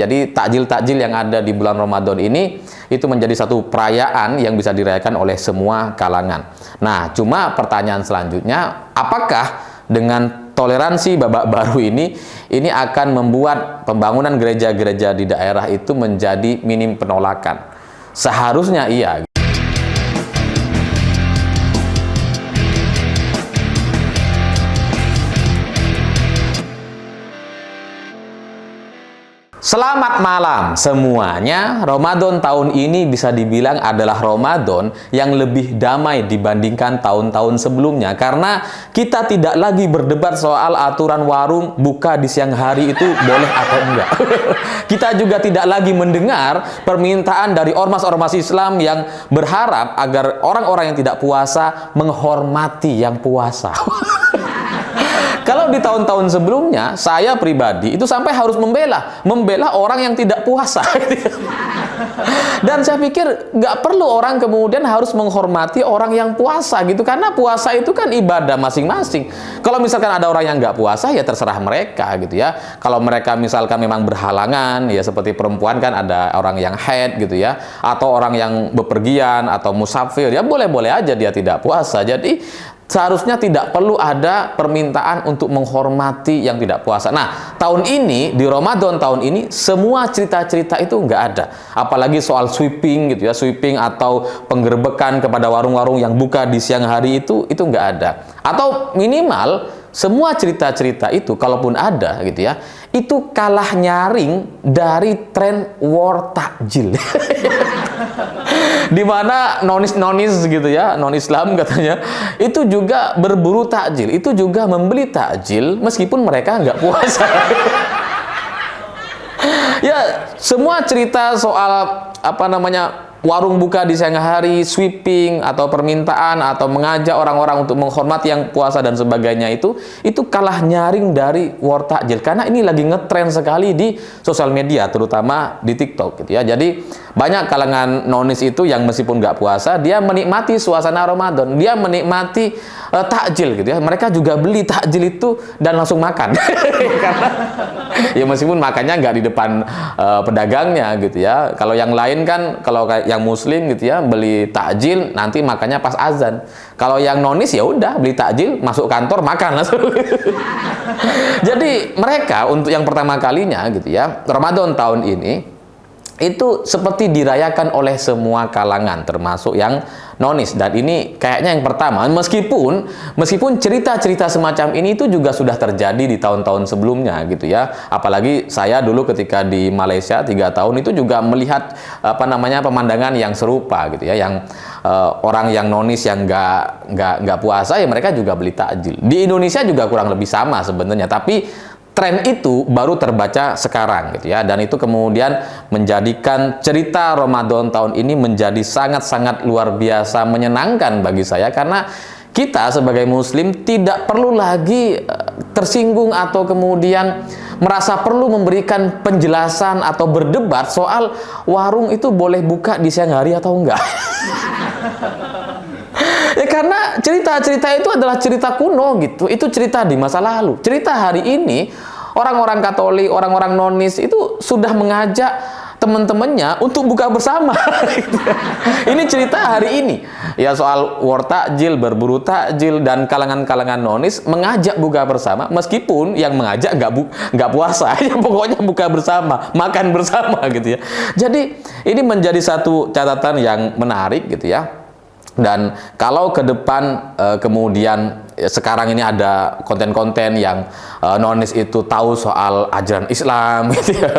Jadi takjil-takjil yang ada di bulan Ramadan ini itu menjadi satu perayaan yang bisa dirayakan oleh semua kalangan. Nah, cuma pertanyaan selanjutnya, apakah dengan toleransi babak baru ini akan membuat pembangunan gereja-gereja di daerah itu menjadi minim penolakan? Seharusnya iya. Selamat malam semuanya. Ramadan tahun ini bisa dibilang adalah Ramadan yang lebih damai dibandingkan tahun-tahun sebelumnya, karena kita tidak lagi berdebat soal aturan warung buka di siang hari itu boleh atau enggak. Kita juga tidak lagi mendengar permintaan dari ormas-ormas Islam yang berharap agar orang-orang yang tidak puasa menghormati yang puasa. Kalau di tahun-tahun sebelumnya, saya pribadi itu sampai harus membela orang yang tidak puasa. Dan saya pikir nggak perlu orang kemudian harus menghormati orang yang puasa gitu, karena puasa itu kan ibadah masing-masing. Kalau misalkan ada orang yang nggak puasa, ya terserah mereka gitu ya. Kalau mereka misalkan memang berhalangan, ya seperti perempuan kan ada orang yang haid gitu ya, atau orang yang bepergian atau musafir, ya boleh-boleh aja dia tidak puasa. Jadi seharusnya tidak perlu ada permintaan untuk menghormati yang tidak puasa. Nah, tahun ini, di Ramadan tahun ini, semua cerita-cerita itu nggak ada. Apalagi soal sweeping gitu ya, sweeping atau penggerbekan kepada warung-warung yang buka di siang hari itu nggak ada. Atau minimal, semua cerita-cerita itu, kalaupun ada gitu ya, itu kalah nyaring dari tren war takjil. Di mana nonis-nonis gitu ya, non-Islam katanya, itu juga berburu takjil, itu juga membeli takjil meskipun mereka nggak puasa. Ya, semua cerita soal warung buka di siang hari, sweeping atau permintaan atau mengajak orang-orang untuk menghormati yang puasa dan sebagainya itu kalah nyaring dari war takjil, karena ini lagi ngetren sekali di sosial media, terutama di TikTok gitu ya. Jadi banyak kalangan nonis itu yang meskipun nggak puasa, dia menikmati suasana Ramadan, dia menikmati takjil gitu ya. Mereka juga beli takjil itu dan langsung makan. Karena ya meskipun makannya nggak di depan pedagangnya gitu ya. Kalau yang lain kan, kalau yang muslim gitu ya, beli takjil nanti makannya pas azan. Kalau yang nonis ya udah beli takjil, masuk kantor makan langsung. Jadi mereka untuk yang pertama kalinya gitu ya, Ramadan tahun ini itu seperti dirayakan oleh semua kalangan, termasuk yang nonis. Dan ini kayaknya yang pertama, meskipun cerita-cerita semacam ini itu juga sudah terjadi di tahun-tahun sebelumnya gitu ya. Apalagi saya dulu ketika di Malaysia 3 tahun itu juga melihat pemandangan yang serupa gitu ya, yang orang yang nonis yang nggak puasa ya mereka juga beli takjil. Di Indonesia juga kurang lebih sama sebenarnya, tapi tren itu baru terbaca sekarang gitu ya, dan itu kemudian menjadikan cerita Ramadan tahun ini menjadi sangat-sangat luar biasa menyenangkan bagi saya, karena kita sebagai muslim tidak perlu lagi tersinggung atau kemudian merasa perlu memberikan penjelasan atau berdebat soal warung itu boleh buka di siang hari atau enggak. Ya karena cerita-cerita itu adalah cerita kuno gitu. Itu cerita di masa lalu. Cerita hari ini, orang-orang Katolik, orang-orang nonis itu sudah mengajak teman-temannya untuk buka bersama. Ini cerita hari ini. Ya soal war takjil, berburu takjil, dan kalangan-kalangan nonis mengajak buka bersama, meskipun yang mengajak nggak puasa. Pokoknya buka bersama, makan bersama gitu ya. Jadi ini menjadi satu catatan yang menarik gitu ya. Dan kalau ke depan kemudian sekarang ini ada konten-konten yang nonis itu tahu soal ajaran Islam gitu ya,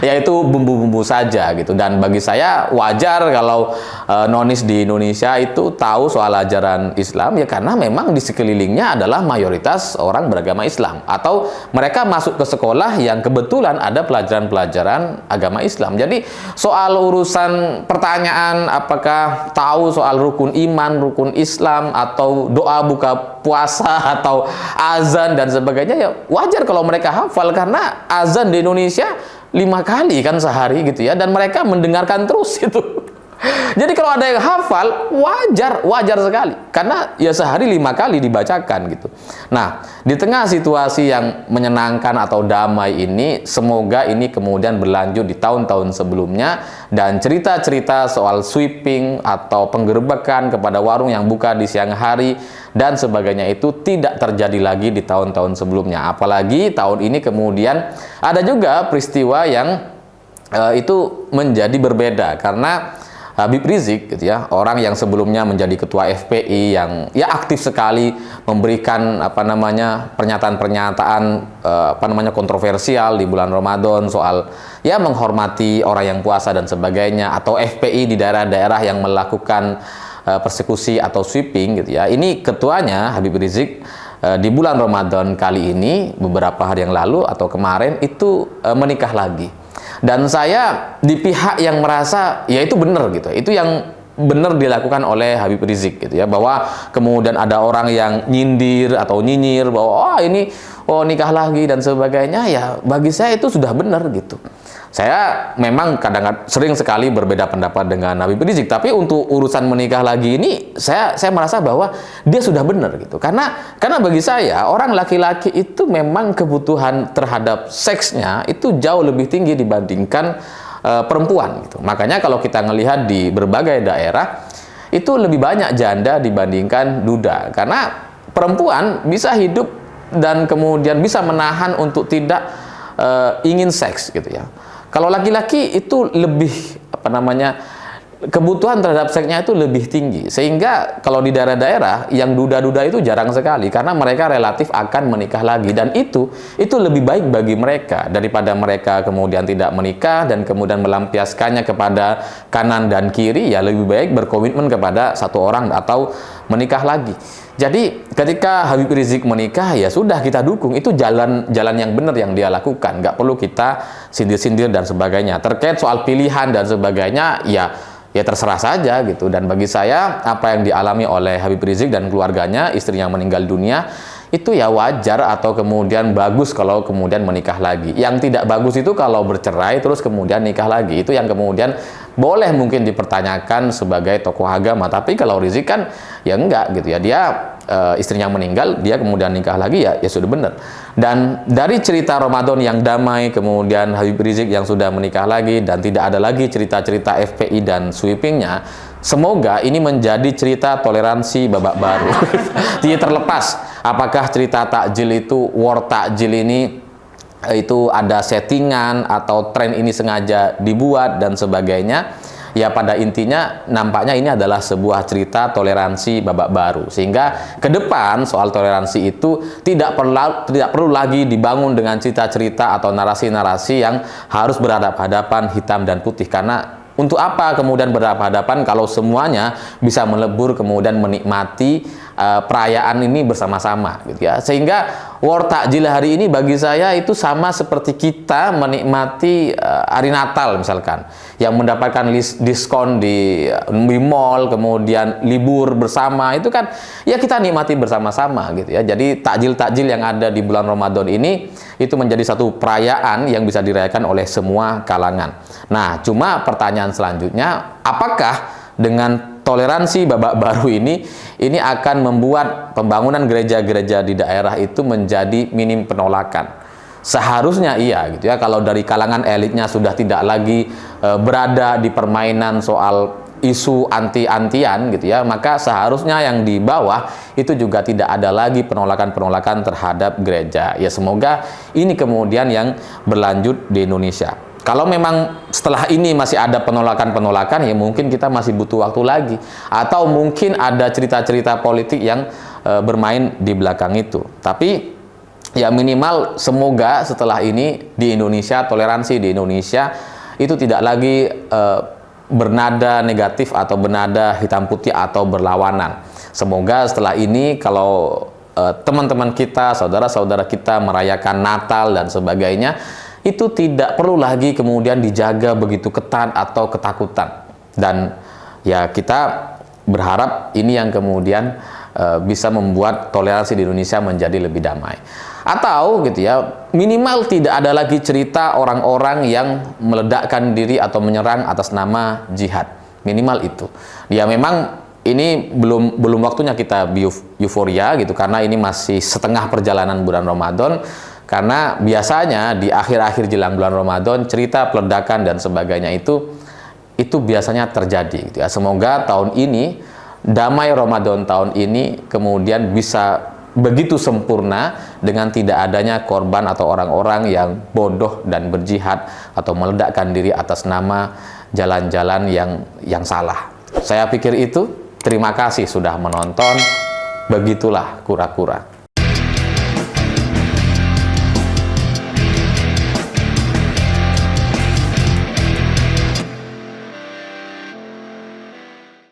yaitu bumbu-bumbu saja gitu. Dan bagi saya wajar kalau nonis di Indonesia itu tahu soal ajaran Islam, ya karena memang di sekelilingnya adalah mayoritas orang beragama Islam, atau mereka masuk ke sekolah yang kebetulan ada pelajaran-pelajaran agama Islam. Jadi soal urusan pertanyaan apakah tahu soal rukun iman, rukun Islam, atau doa buka puasa, atau azan dan sebagainya, ya wajar kalau mereka hafal, karena azan di Indonesia 5 kali kan sehari gitu ya, dan mereka mendengarkan terus itu. Jadi kalau ada yang hafal, wajar sekali. Karena ya sehari 5 kali dibacakan gitu. Nah, di tengah situasi yang menyenangkan atau damai ini, semoga ini kemudian berlanjut di tahun-tahun sebelumnya, dan cerita-cerita soal sweeping atau penggerbekan kepada warung yang buka di siang hari dan sebagainya itu tidak terjadi lagi di tahun-tahun sebelumnya. Apalagi tahun ini kemudian ada juga peristiwa yang itu menjadi berbeda, karena Habib Rizik gitu ya, orang yang sebelumnya menjadi ketua FPI yang ya aktif sekali memberikan pernyataan-pernyataan kontroversial di bulan Ramadan soal ya menghormati orang yang puasa dan sebagainya, atau FPI di daerah-daerah yang melakukan persekusi atau sweeping gitu ya. Ini ketuanya Habib Rizik di bulan Ramadan kali ini, beberapa hari yang lalu atau kemarin itu menikah lagi. Dan saya di pihak yang merasa ya itu benar gitu, itu yang benar dilakukan oleh Habib Rizik gitu ya, bahwa kemudian ada orang yang nyindir atau nyinyir bahwa nikah lagi dan sebagainya, ya bagi saya itu sudah benar gitu. Saya memang kadang-kadang sering sekali berbeda pendapat dengan Habib Rizik, tapi untuk urusan menikah lagi ini saya merasa bahwa dia sudah benar gitu. Karena bagi saya orang laki-laki itu memang kebutuhan terhadap seksnya itu jauh lebih tinggi dibandingkan perempuan gitu. Makanya kalau kita melihat di berbagai daerah itu lebih banyak janda dibandingkan duda, karena perempuan bisa hidup dan kemudian bisa menahan untuk tidak ingin seks gitu ya. Kalau laki-laki itu lebih kebutuhan terhadap seksnya itu lebih tinggi, sehingga kalau di daerah-daerah yang duda-duda itu jarang sekali, karena mereka relatif akan menikah lagi, dan itu lebih baik bagi mereka daripada mereka kemudian tidak menikah dan kemudian melampiaskannya kepada kanan dan kiri. Ya lebih baik berkomitmen kepada satu orang atau menikah lagi. Jadi ketika Habib Rizik menikah, ya sudah kita dukung, itu jalan yang benar yang dia lakukan, nggak perlu kita sindir-sindir dan sebagainya. Terkait soal pilihan dan sebagainya, ya terserah saja gitu. Dan bagi saya apa yang dialami oleh Habib Rizik dan keluarganya, istrinya meninggal dunia, itu ya wajar atau kemudian bagus kalau kemudian menikah lagi. Yang tidak bagus itu kalau bercerai terus kemudian nikah lagi, itu yang kemudian boleh mungkin dipertanyakan sebagai tokoh agama. Tapi kalau Rizik kan ya enggak gitu ya, dia istrinya meninggal, dia kemudian nikah lagi, ya sudah benar. Dan dari cerita Ramadan yang damai, kemudian Habib Rizik yang sudah menikah lagi, dan tidak ada lagi cerita-cerita FPI dan sweepingnya, semoga ini menjadi cerita toleransi babak baru. Tidak terlepas apakah cerita takjil itu, war takjil ini itu ada settingan atau tren ini sengaja dibuat dan sebagainya. Ya pada intinya nampaknya ini adalah sebuah cerita toleransi babak baru, sehingga ke depan soal toleransi itu tidak perlu lagi dibangun dengan cerita-cerita atau narasi-narasi yang harus berhadapan-hadapan hitam dan putih. Karena untuk apa kemudian berhadapan-hadapan kalau semuanya bisa melebur kemudian menikmati perayaan ini bersama-sama gitu ya. Sehingga war takjil hari ini bagi saya itu sama seperti kita menikmati hari Natal misalkan, yang mendapatkan diskon di mall, kemudian libur bersama, itu kan ya kita nikmati bersama-sama gitu ya. Jadi takjil-takjil yang ada di bulan Ramadan ini itu menjadi satu perayaan yang bisa dirayakan oleh semua kalangan. Nah, cuma pertanyaan selanjutnya, apakah dengan toleransi babak baru ini akan membuat pembangunan gereja-gereja di daerah itu menjadi minim penolakan? Seharusnya iya gitu ya. Kalau dari kalangan elitnya sudah tidak lagi berada di permainan soal isu anti-antian gitu ya, maka seharusnya yang di bawah itu juga tidak ada lagi penolakan-penolakan terhadap gereja. Ya semoga ini kemudian yang berlanjut di Indonesia. Kalau memang setelah ini masih ada penolakan-penolakan, ya mungkin kita masih butuh waktu lagi. Atau mungkin ada cerita-cerita politik yang bermain di belakang itu. Tapi ya minimal semoga setelah ini di Indonesia, toleransi di Indonesia itu tidak lagi bernada negatif atau bernada hitam putih atau berlawanan. Semoga setelah ini kalau teman-teman kita, saudara-saudara kita merayakan Natal dan sebagainya, itu tidak perlu lagi kemudian dijaga begitu ketat atau ketakutan. Dan ya kita berharap ini yang kemudian bisa membuat toleransi di Indonesia menjadi lebih damai. Atau gitu ya, minimal tidak ada lagi cerita orang-orang yang meledakkan diri atau menyerang atas nama jihad. minimal itu. Ya memang ini belum waktunya kita euforia gitu, karena ini masih setengah perjalanan bulan Ramadan. Karena biasanya di akhir-akhir jelang bulan Ramadan cerita peledakan dan sebagainya itu biasanya terjadi gitu ya. Semoga tahun ini damai Ramadan tahun ini kemudian bisa begitu sempurna dengan tidak adanya korban atau orang-orang yang bodoh dan berjihad atau meledakkan diri atas nama jalan-jalan yang salah. Saya pikir itu. Terima kasih sudah menonton. Begitulah kura-kura.